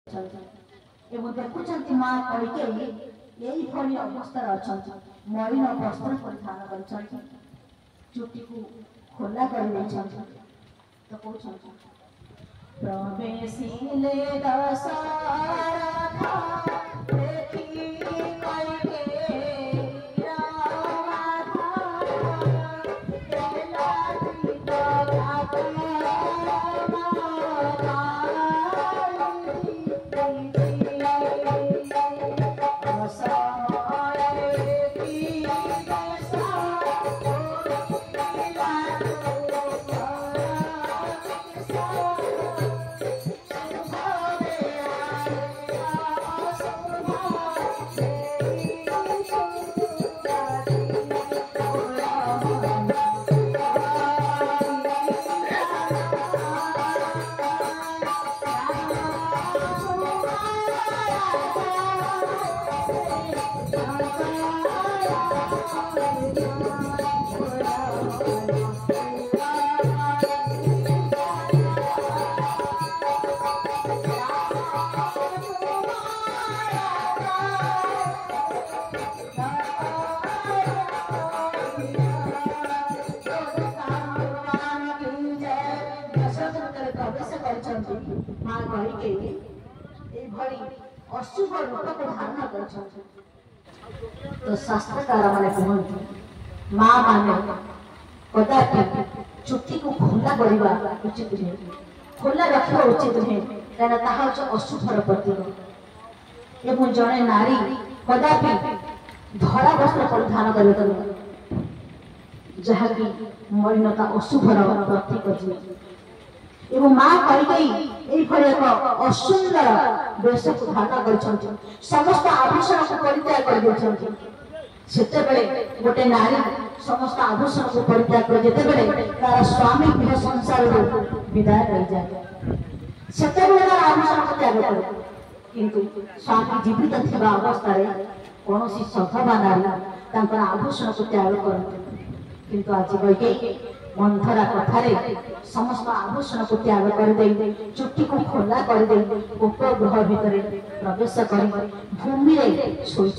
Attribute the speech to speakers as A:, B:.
A: এবং দেখুଛନ୍ତି মা কইকেয়ী এইভଳି অবস্থাରେ ଅଛନ୍ତି। ମଳିନ ବସ୍ତ୍ର ପରିଧାନ କରିଛନ୍ତି, ଚୁଟିକୁ ଖୋଲା କରିଦେଇଛନ୍ତି। ତ କହୁଛନ୍ତି ପ୍ରବେଶିଲେ ଦଶରଥ ଦେଖି କୈକେୟୀ ରାଧା ଦେଲା ଚିତ माँ कही अशुभ रूप को धारण कर। तो शास्त्रकार मैंने कहते माँ माने कदापि चुटी को खोला करवा उचित नुहे, खोला रखा उचित नुहे, कहना ताहा अशुभर प्रतीक। एवं जड़े नारी कदापि धड़ा वस्त्र परिधान कर जहाँकि मलिनता अशुभर प्रतीक हुए। एवं माँ कही एक असुंदर वेश को धारण कर समस्त आभूषण को परित्याग कर गोटे नारी समस्त आभूषण को परित्याग कर तार स्वामी गृह संसार विदाय रही जाए से आभूषण को त्याग कर किंतु स्वामी जीवित थिबा अवस्था कौन सधवा नारी आभूषण को त्याग कर किंतु आज कही मंथरा कथारे समस्त आभूषण को त्याग कर चुट्टी को खोला कर उपग्रह भितर प्रवेश कर भूमि रे सोई।